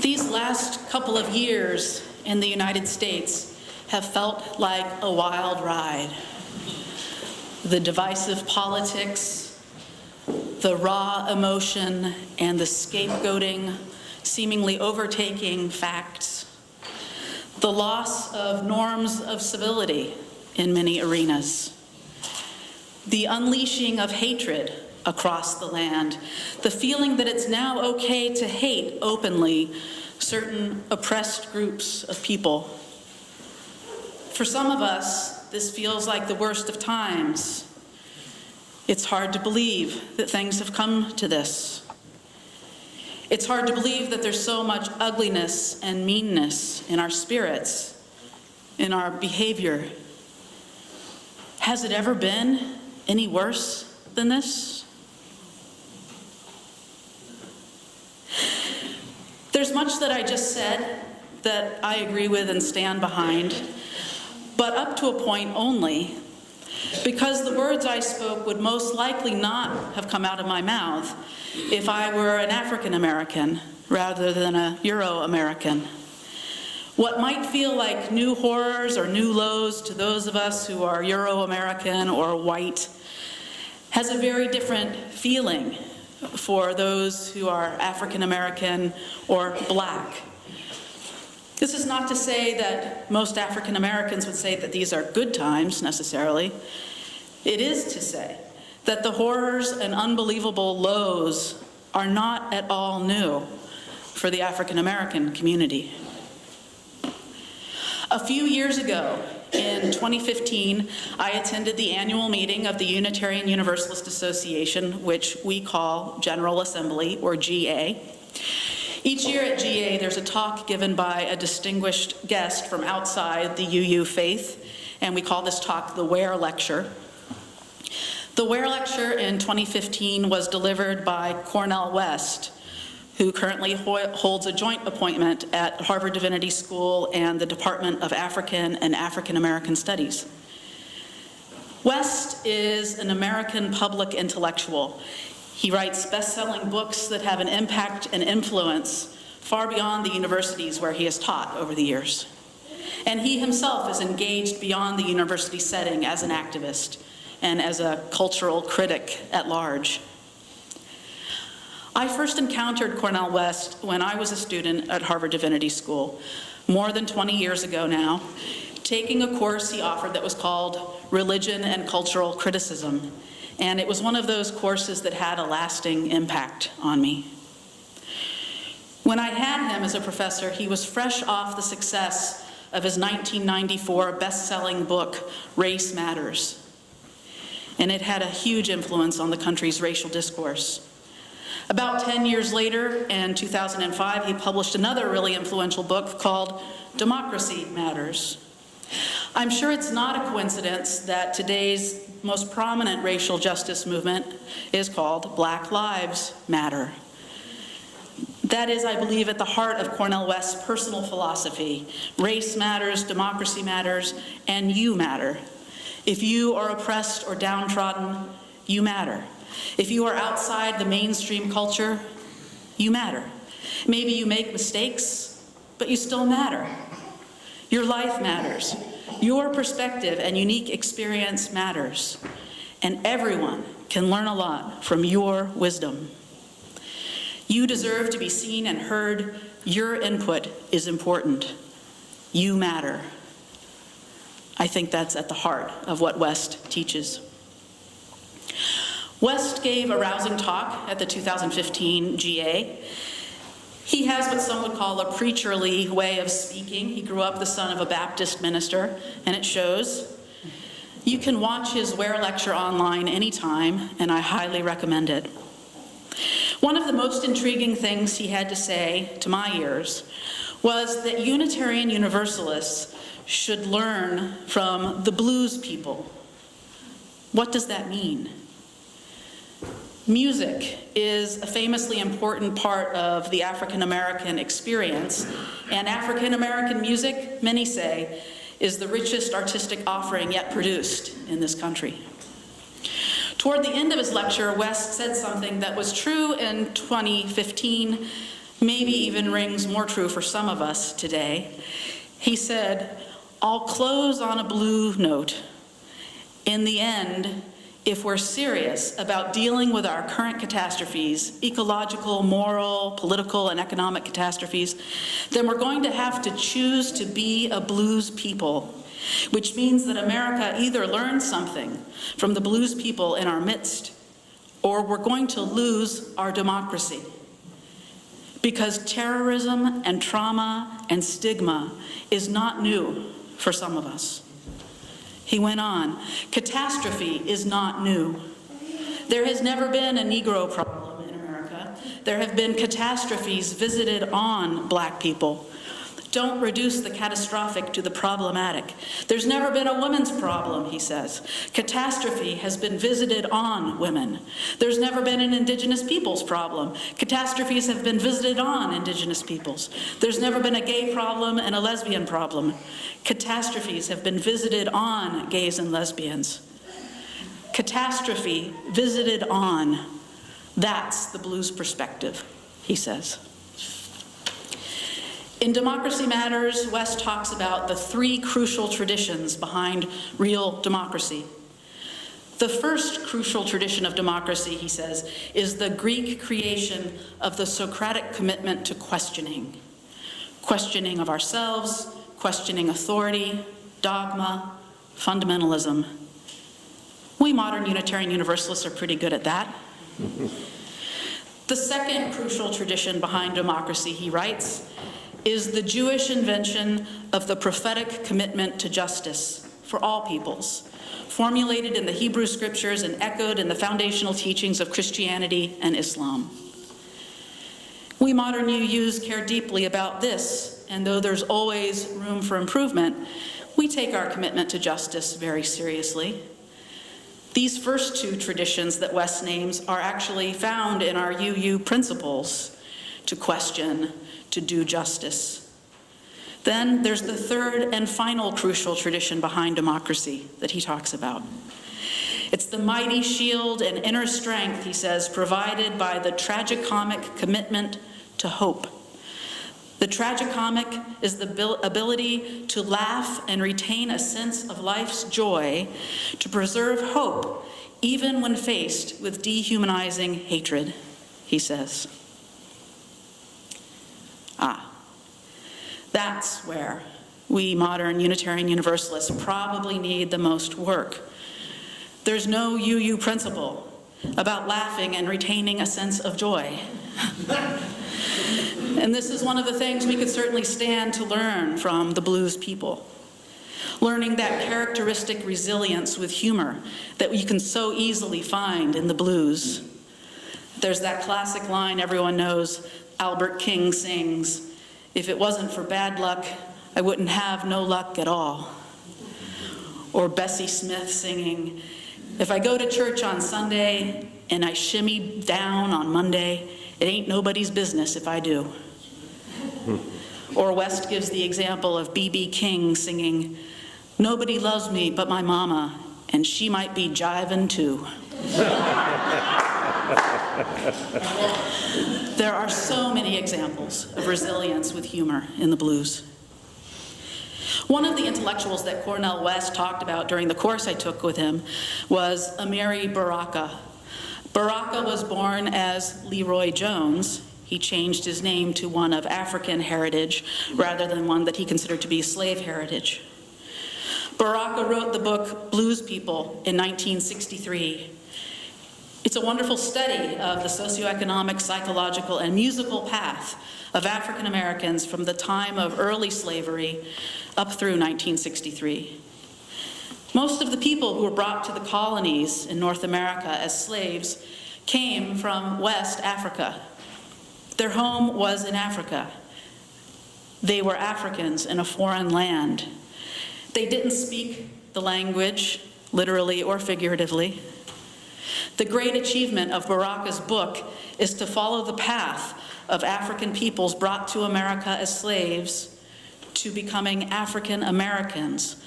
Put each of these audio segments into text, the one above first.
These last couple of years in the United States have felt like a wild ride. The divisive politics, the raw emotion, and the scapegoating seemingly overtaking facts. The loss of norms of civility in many arenas. The unleashing of hatred across the land. The feeling that it's now okay to hate openly certain oppressed groups of people. For some of us, this feels like the worst of times. It's hard to believe that things have come to this. It's hard to believe that there's so much ugliness and meanness in our spirits, in our behavior. Has it ever been any worse than this? There's much that I just said that I agree with and stand behind, but up to a point only, because the words I spoke would most likely not have come out of my mouth if I were an African American rather than a Euro-American. What might feel like new horrors or new lows to those of us who are Euro-American or white has a very different feeling for those who are African American or black. This is not to say that most African Americans would say that these are good times necessarily. It is to say that the horrors and unbelievable lows are not at all new for the African American community. A few years ago, in 2015, I attended the annual meeting of the Unitarian Universalist Association, which we call General Assembly, or GA. Each year at GA, there's a talk given by a distinguished guest from outside the UU faith, and we call this talk the Ware Lecture. The Ware Lecture in 2015 was delivered by Cornel West, who currently holds a joint appointment at Harvard Divinity School and the Department of African and African American Studies. West is an American public intellectual. He writes best-selling books that have an impact and influence far beyond the universities where he has taught over the years. And he himself is engaged beyond the university setting as an activist and as a cultural critic at large. I first encountered Cornel West when I was a student at Harvard Divinity School, more than 20 years ago now, taking a course he offered that was called Religion and Cultural Criticism. And it was one of those courses that had a lasting impact on me. When I had him as a professor, he was fresh off the success of his 1994 best-selling book, Race Matters. And it had a huge influence on the country's racial discourse. About 10 years later, in 2005, he published another really influential book called Democracy Matters. I'm sure it's not a coincidence that today's most prominent racial justice movement is called Black Lives Matter. That is, I believe, at the heart of Cornel West's personal philosophy. Race matters, democracy matters, and you matter. If you are oppressed or downtrodden, you matter. If you are outside the mainstream culture, you matter. Maybe you make mistakes, but you still matter. Your life matters. Your perspective and unique experience matters. And everyone can learn a lot from your wisdom. You deserve to be seen and heard. Your input is important. You matter. I think that's at the heart of what West teaches. West gave a rousing talk at the 2015 GA. He has what some would call a preacherly way of speaking. He grew up the son of a Baptist minister, and it shows. You can watch his Ware Lecture online anytime, and I highly recommend it. One of the most intriguing things he had to say, to my ears, was that Unitarian Universalists should learn from the blues people. What does that mean? Music is a famously important part of the African American experience, and African American music, many say, is the richest artistic offering yet produced in this country. Toward the end of his lecture, West said something that was true in 2015, maybe even rings more true for some of us today. He said, "I'll close on a blue note. In the end, if we're serious about dealing with our current catastrophes, ecological, moral, political, and economic catastrophes, then we're going to have to choose to be a blues people, which means that America either learns something from the blues people in our midst, or we're going to lose our democracy. Because terrorism and trauma and stigma is not new for some of us." He went on, "Catastrophe is not new. There has never been a Negro problem in America. There have been catastrophes visited on Black people. Don't reduce the catastrophic to the problematic. There's never been a women's problem," he says. "Catastrophe has been visited on women. There's never been an Indigenous peoples problem. Catastrophes have been visited on Indigenous peoples. There's never been a gay problem and a lesbian problem. Catastrophes have been visited on gays and lesbians. Catastrophe visited on. That's the blues perspective," he says. In Democracy Matters, West talks about the three crucial traditions behind real democracy. The first crucial tradition of democracy, he says, is the Greek creation of the Socratic commitment to questioning. Questioning of ourselves, questioning authority, dogma, fundamentalism. We modern Unitarian Universalists are pretty good at that. The second crucial tradition behind democracy, he writes, is the Jewish invention of the prophetic commitment to justice for all peoples, formulated in the Hebrew scriptures and echoed in the foundational teachings of Christianity and Islam. We modern UUs care deeply about this, and though there's always room for improvement, we take our commitment to justice very seriously. These first two traditions that West names are actually found in our UU principles: to question, to do justice. Then there's the third and final crucial tradition behind democracy that he talks about. It's the mighty shield and inner strength, he says, provided by the tragicomic commitment to hope. The tragicomic is the ability to laugh and retain a sense of life's joy, to preserve hope even when faced with dehumanizing hatred, he says. That's where we modern Unitarian Universalists probably need the most work. There's no UU principle about laughing and retaining a sense of joy. And this is one of the things we could certainly stand to learn from the blues people. Learning that characteristic resilience with humor that you can so easily find in the blues. There's that classic line everyone knows, Albert King sings, "If it wasn't for bad luck, I wouldn't have no luck at all." Or Bessie Smith singing, "If I go to church on Sunday and I shimmy down on Monday, it ain't nobody's business if I do." Or West gives the example of B.B. King singing, "Nobody loves me but my mama, and she might be jiving too." There are so many examples of resilience with humor in the blues. One of the intellectuals that Cornel West talked about during the course I took with him was Amiri Baraka. Baraka was born as Leroy Jones. He changed his name to one of African heritage rather than one that he considered to be slave heritage. Baraka wrote the book Blues People in 1963. It's a wonderful study of the socioeconomic, psychological, and musical path of African Americans from the time of early slavery up through 1963. Most of the people who were brought to the colonies in North America as slaves came from West Africa. Their home was in Africa. They were Africans in a foreign land. They didn't speak the language, literally or figuratively. The great achievement of Baraka's book is to follow the path of African peoples brought to America as slaves to becoming African Americans,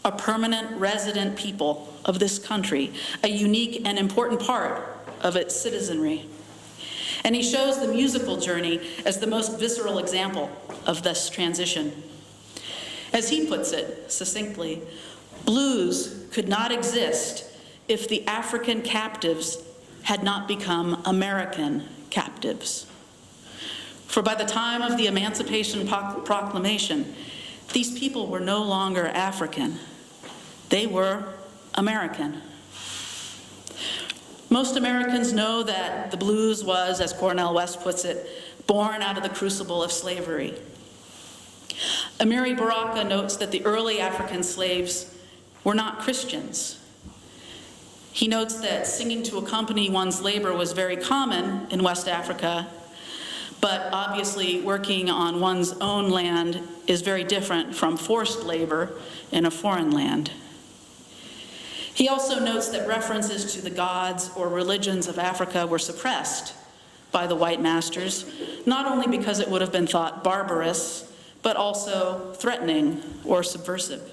a permanent resident people of this country, a unique and important part of its citizenry. And he shows the musical journey as the most visceral example of this transition. As he puts it succinctly, blues could not exist if the African captives had not become American captives. For by the time of the Emancipation Proclamation, these people were no longer African. They were American. Most Americans know that the blues was, as Cornel West puts it, born out of the crucible of slavery. Amiri Baraka notes that the early African slaves were not Christians. He notes that singing to accompany one's labor was very common in West Africa, but obviously working on one's own land is very different from forced labor in a foreign land. He also notes that references to the gods or religions of Africa were suppressed by the white masters, not only because it would have been thought barbarous, but also threatening or subversive.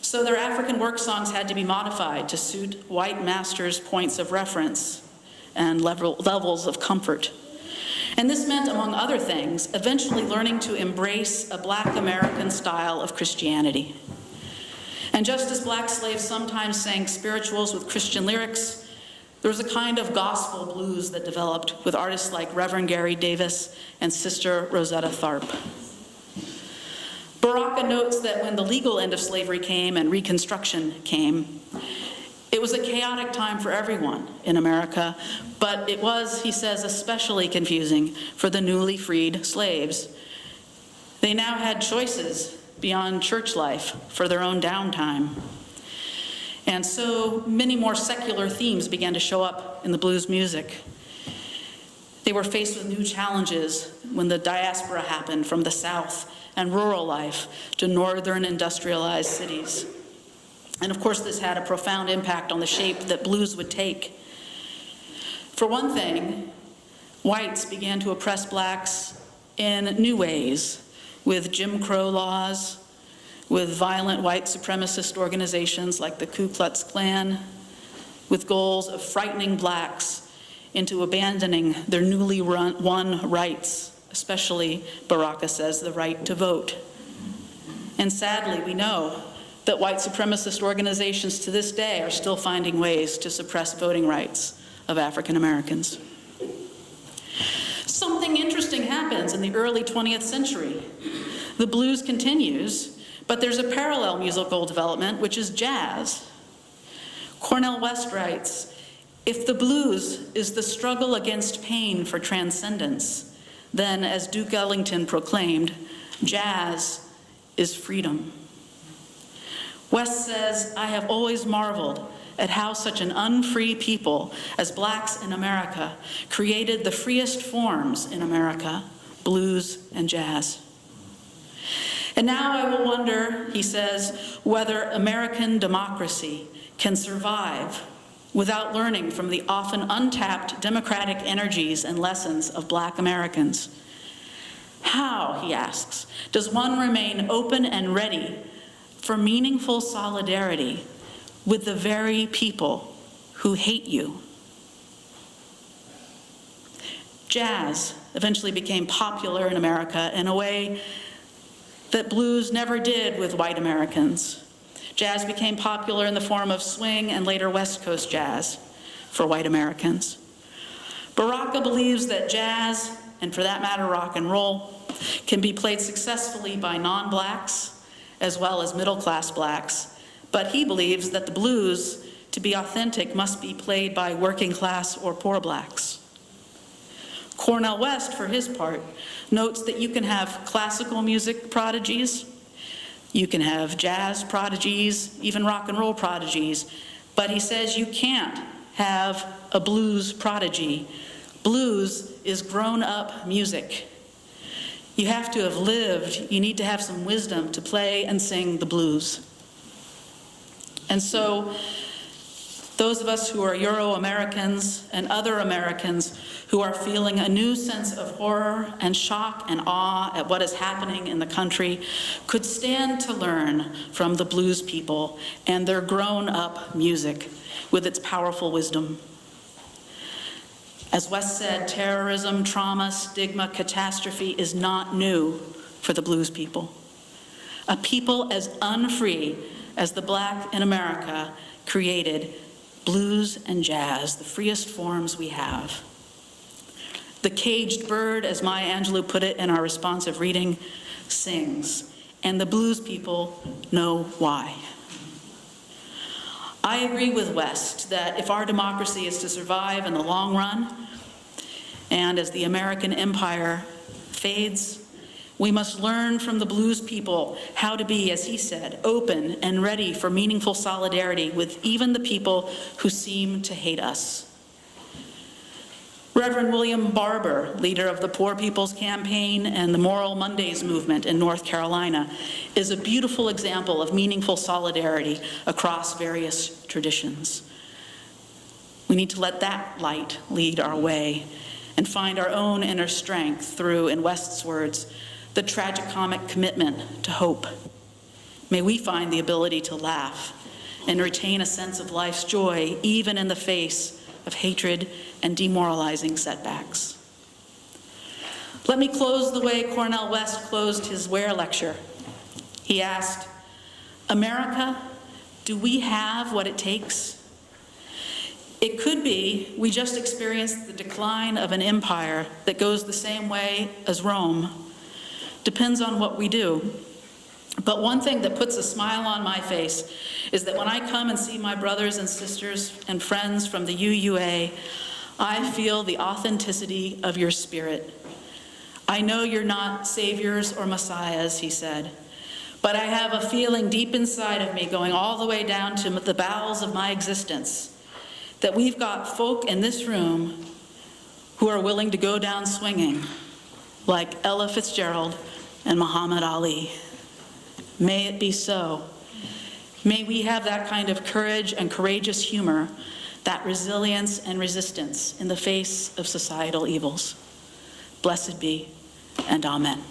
So their African work songs had to be modified to suit white masters' points of reference and levels of comfort. And this meant, among other things, eventually learning to embrace a Black American style of Christianity. And just as Black slaves sometimes sang spirituals with Christian lyrics, there was a kind of gospel blues that developed with artists like Reverend Gary Davis and Sister Rosetta Tharpe. Baraka notes that when the legal end of slavery came and Reconstruction came, it was a chaotic time for everyone in America, but it was, he says, especially confusing for the newly freed slaves. They now had choices beyond church life for their own downtime. And so many more secular themes began to show up in the blues music. They were faced with new challenges when the diaspora happened from the South and rural life to northern industrialized cities. And of course, this had a profound impact on the shape that blues would take. For one thing, whites began to oppress Blacks in new ways, with Jim Crow laws, with violent white supremacist organizations like the Ku Klux Klan, with goals of frightening Blacks into abandoning their newly won rights, especially, Baraka says, the right to vote. And sadly, we know that white supremacist organizations to this day are still finding ways to suppress voting rights of African Americans. Something interesting happens in the early 20th century. The blues continues, but there's a parallel musical development, which is jazz. Cornel West writes, "If the blues is the struggle against pain for transcendence, then, as Duke Ellington proclaimed, jazz is freedom." West says, "I have always marveled at how such an unfree people as Blacks in America created the freest forms in America, blues and jazz. And now I will wonder," he says, "whether American democracy can survive without learning from the often untapped democratic energies and lessons of Black Americans. How," he asks, "does one remain open and ready for meaningful solidarity with the very people who hate you?" Jazz eventually became popular in America in a way that blues never did with white Americans. Jazz became popular in the form of swing and later West Coast jazz for white Americans. Baraka believes that jazz, and for that matter rock and roll, can be played successfully by non-Blacks as well as middle-class Blacks, but he believes that the blues, to be authentic, must be played by working-class or poor Blacks. Cornel West, for his part, notes that you can have classical music prodigies, you can have jazz prodigies, even rock and roll prodigies, but he says you can't have a blues prodigy. Blues is grown-up music. You have to have lived, you need to have some wisdom to play and sing the blues. And so, those of us who are Euro-Americans and other Americans who are feeling a new sense of horror and shock and awe at what is happening in the country could stand to learn from the blues people and their grown-up music with its powerful wisdom. As West said, terrorism, trauma, stigma, catastrophe is not new for the blues people. A people as unfree as the Black in America created blues and jazz, the freest forms we have. The caged bird, as Maya Angelou put it in our responsive reading, sings, and the blues people know why. I agree with West that if our democracy is to survive in the long run, and as the American empire fades, we must learn from the blues people how to be, as he said, open and ready for meaningful solidarity with even the people who seem to hate us. Reverend William Barber, leader of the Poor People's Campaign and the Moral Mondays movement in North Carolina, is a beautiful example of meaningful solidarity across various traditions. We need to let that light lead our way and find our own inner strength through, in West's words, the tragicomic commitment to hope. May we find the ability to laugh and retain a sense of life's joy, even in the face of hatred and demoralizing setbacks. Let me close the way Cornel West closed his Ware Lecture. He asked, "America, do we have what it takes? It could be we just experienced the decline of an empire that goes the same way as Rome. Depends on what we do. But one thing that puts a smile on my face is that when I come and see my brothers and sisters and friends from the UUA, I feel the authenticity of your spirit. I know you're not saviors or messiahs," he said, "but I have a feeling deep inside of me, going all the way down to the bowels of my existence, that we've got folk in this room who are willing to go down swinging, like Ella Fitzgerald and Muhammad Ali. May it be so. May we have that kind of courage and courageous humor, that resilience and resistance in the face of societal evils. Blessed be, and amen."